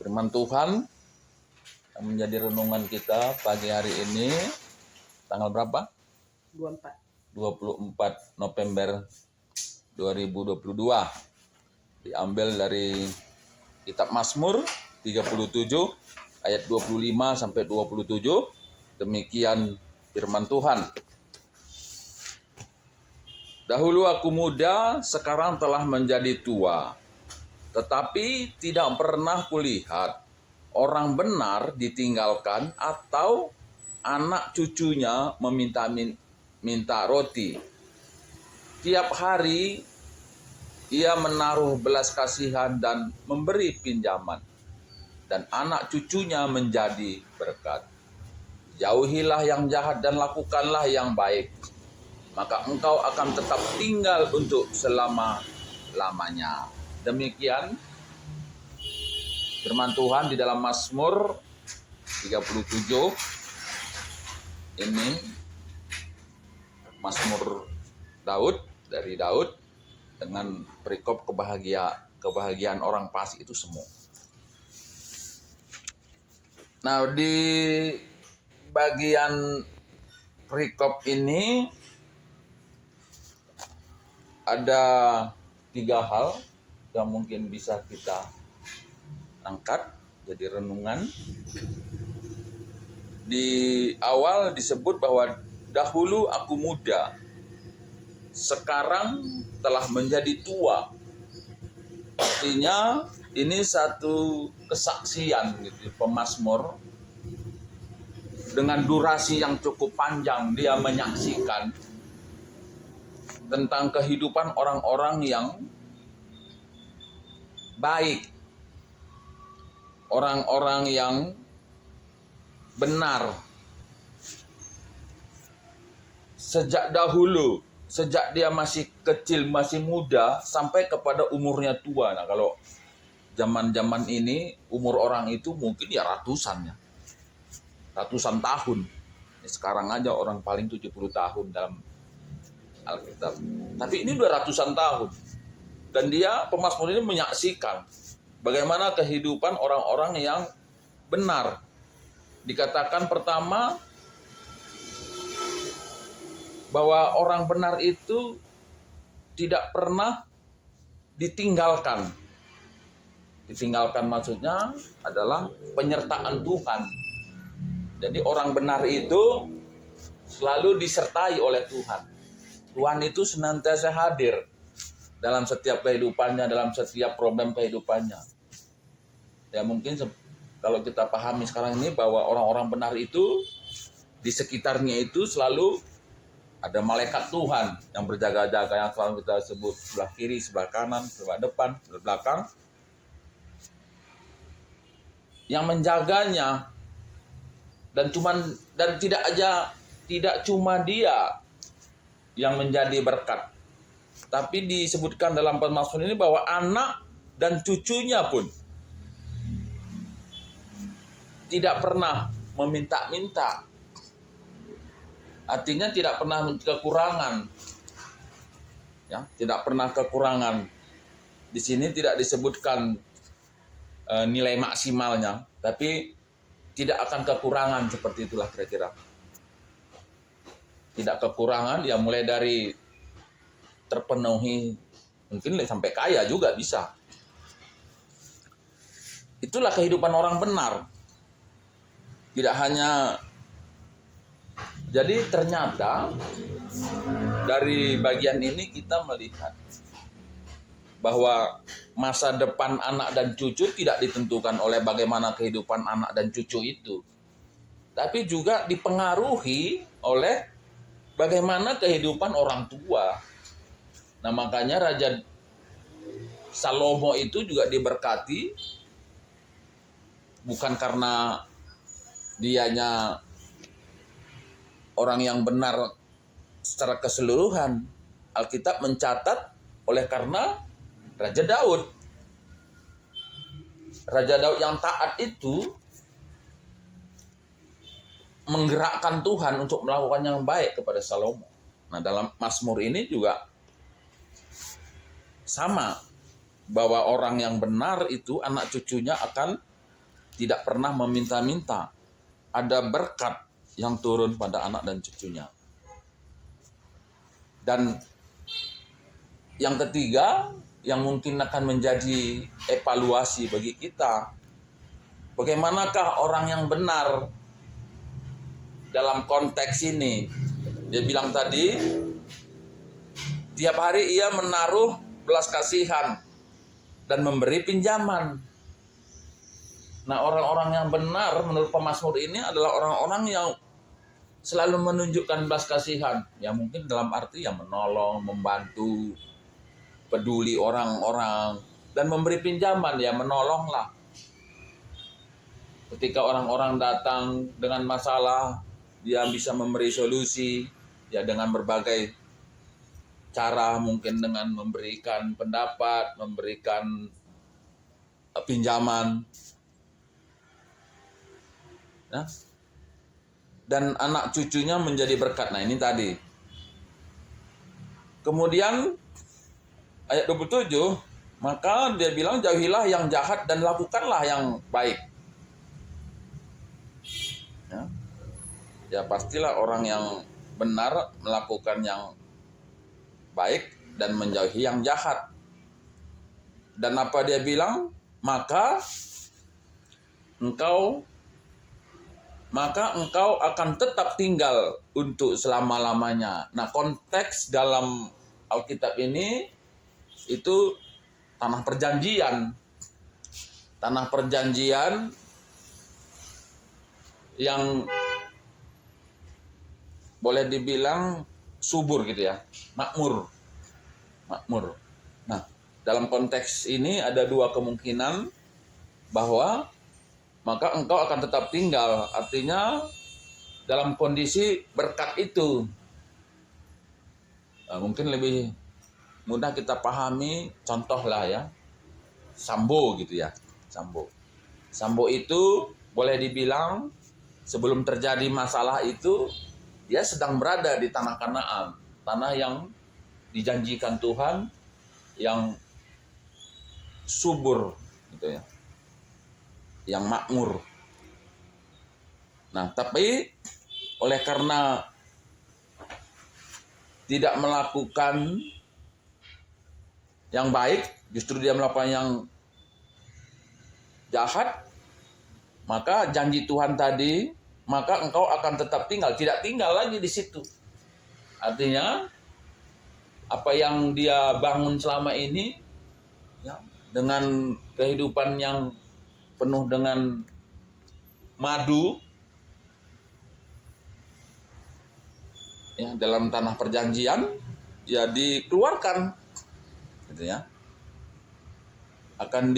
Firman Tuhan yang menjadi renungan kita pagi hari ini, tanggal berapa? 24 November 2022. Diambil dari kitab Mazmur 37 ayat 25 sampai 27. Demikian firman Tuhan. Dahulu aku muda, sekarang telah menjadi tua. Tetapi tidak pernah kulihat orang benar ditinggalkan atau anak cucunya minta roti. Tiap hari ia menaruh belas kasihan dan memberi pinjaman, dan anak cucunya menjadi berkat. Jauhilah yang jahat dan lakukanlah yang baik, maka engkau akan tetap tinggal untuk selama-lamanya. Demikian firman Tuhan di dalam Mazmur 37. Ini Mazmur Daud, dari Daud, dengan perikop kebahagiaan orang fasik itu semua. Nah, di bagian perikop ini ada 3 hal yang mungkin bisa kita angkat jadi renungan. Di awal disebut bahwa dahulu aku muda, sekarang telah menjadi tua. Artinya ini satu kesaksian gitu, pemazmur dengan durasi yang cukup panjang. Dia menyaksikan tentang kehidupan orang-orang yang baik, orang-orang yang benar. Sejak dahulu, sejak dia masih kecil, masih muda, sampai kepada umurnya tua. Nah, kalau zaman-zaman ini, umur orang itu mungkin ya ratusan tahun. Sekarang aja orang paling 70 tahun dalam Alkitab. Tapi ini udah ratusan tahun. Dan dia, pemazmur ini menyaksikan bagaimana kehidupan orang-orang yang benar. Dikatakan pertama bahwa orang benar itu tidak pernah ditinggalkan. Ditinggalkan maksudnya adalah penyertaan Tuhan. Jadi orang benar itu selalu disertai oleh Tuhan. Tuhan itu senantiasa hadir dalam setiap kehidupannya, dalam setiap problem kehidupannya. Ya mungkin kalau kita pahami sekarang ini bahwa orang-orang benar itu di sekitarnya itu selalu ada malaikat Tuhan yang berjaga-jaga, yang selalu kita sebut sebelah kiri, sebelah kanan, sebelah depan, sebelah belakang, yang menjaganya. Dan tidak cuma dia yang menjadi berkat, tapi disebutkan dalam pemazmur ini bahwa anak dan cucunya pun tidak pernah meminta-minta. Artinya tidak pernah kekurangan. Ya, tidak pernah kekurangan. Di sini tidak disebutkan nilai maksimalnya, tapi tidak akan kekurangan, seperti itulah kira-kira. Tidak kekurangan, ya mulai dari terpenuhi, mungkin sampai kaya juga bisa. Itulah kehidupan orang benar. Tidak hanya, jadi ternyata dari bagian ini kita melihat bahwa masa depan anak dan cucu tidak ditentukan oleh bagaimana kehidupan anak dan cucu itu, tapi juga dipengaruhi oleh bagaimana kehidupan orang tua. Nah, makanya Raja Salomo itu juga diberkati bukan karena dianya orang yang benar secara keseluruhan. Alkitab mencatat oleh karena Raja Daud. Raja Daud yang taat itu menggerakkan Tuhan untuk melakukan yang baik kepada Salomo. Nah, dalam Mazmur ini juga sama, bahwa orang yang benar itu anak cucunya akan tidak pernah meminta-minta. Ada berkat yang turun pada anak dan cucunya. Dan yang ketiga, yang mungkin akan menjadi evaluasi bagi kita, bagaimanakah orang yang benar dalam konteks ini? Dia bilang tadi, tiap hari ia menaruh belas kasihan dan memberi pinjaman. Nah, orang-orang yang benar menurut pemazmur ini adalah orang-orang yang selalu menunjukkan belas kasihan. Ya mungkin dalam arti yang menolong, membantu, peduli orang-orang, dan memberi pinjaman, ya menolonglah. Ketika orang-orang datang dengan masalah, dia bisa memberi solusi, ya dengan berbagai cara, mungkin dengan memberikan pendapat, memberikan pinjaman. Nah, dan anak cucunya menjadi berkat. Nah ini tadi. Kemudian ayat 27, maka dia bilang jauhilah yang jahat dan lakukanlah yang baik. Ya pastilah orang yang benar melakukan yang baik dan menjauhi yang jahat. Dan apa dia bilang? Maka engkau akan tetap tinggal untuk selama-lamanya. Nah, konteks dalam Alkitab ini itu tanah perjanjian. Tanah perjanjian yang boleh dibilang subur gitu ya, makmur. Nah, dalam konteks ini ada dua kemungkinan bahwa maka engkau akan tetap tinggal, artinya dalam kondisi berkat itu. Nah, mungkin lebih mudah kita pahami, contoh lah ya, Sambo gitu ya, Sambo itu boleh dibilang sebelum terjadi masalah itu dia sedang berada di tanah Kanaan, tanah yang dijanjikan Tuhan, yang subur gitu ya, yang makmur. Nah, tapi oleh karena tidak melakukan yang baik, justru dia melakukan yang jahat, maka janji Tuhan tadi, maka engkau akan tetap tinggal, tidak tinggal lagi di situ. Artinya apa yang dia bangun selama ini ya, dengan kehidupan yang penuh dengan madu ya, dalam tanah perjanjian ya dikeluarkan gitu ya, akan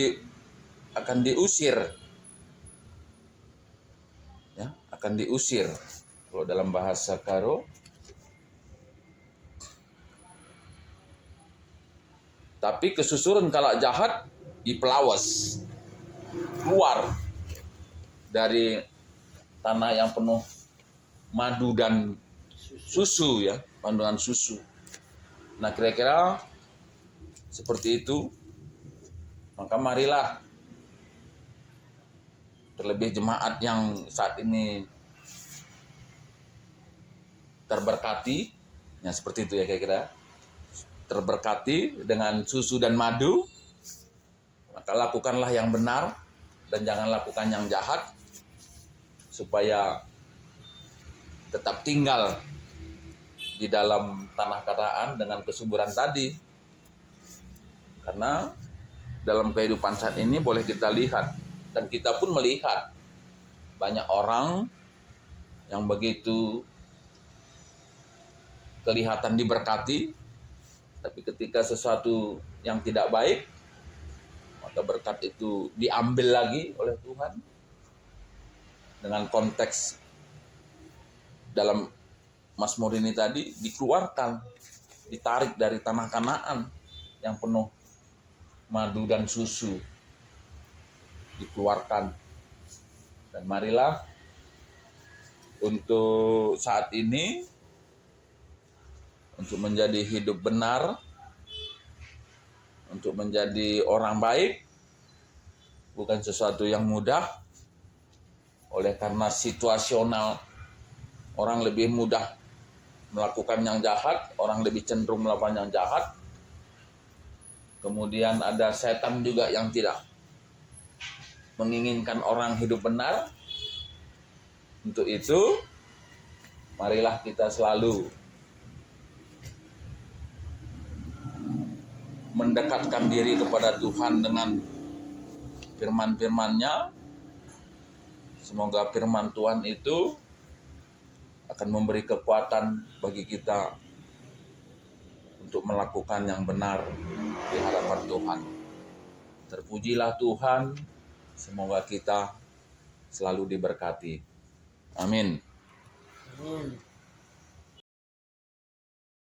diusir ya, akan diusir kalau dalam bahasa Karo. Tapi kesusuran kalau jahat dipelawas keluar dari tanah yang penuh madu dan susu ya, kandungan susu. Nah, kira-kira seperti itu. Maka marilah, terlebih jemaat yang saat ini terberkati, ya seperti itu ya kira-kira, terberkati dengan susu dan madu, maka lakukanlah yang benar dan jangan lakukan yang jahat, supaya tetap tinggal di dalam tanah Kanaan dengan kesuburan tadi. Karena dalam kehidupan saat ini boleh kita lihat, dan kita pun melihat banyak orang yang begitu kelihatan diberkati, tapi ketika sesuatu yang tidak baik, maka berkat itu diambil lagi oleh Tuhan. Dengan konteks dalam Mazmur ini tadi, dikeluarkan, ditarik dari tanah Kanaan yang penuh madu dan susu, dikeluarkan. Dan marilah untuk saat ini, untuk menjadi hidup benar, untuk menjadi orang baik, bukan sesuatu yang mudah, Oleh karena situasional, orang lebih mudah melakukan yang jahat, orang lebih cenderung melakukan yang jahat. Kemudian ada setan juga yang tidak menginginkan orang hidup benar. Untuk itu, marilah kita selalu mendekatkan diri kepada Tuhan dengan firman-firman-Nya. Semoga firman Tuhan itu akan memberi kekuatan bagi kita untuk melakukan yang benar di hadapan Tuhan. Terpujilah Tuhan, semoga kita selalu diberkati. Amin.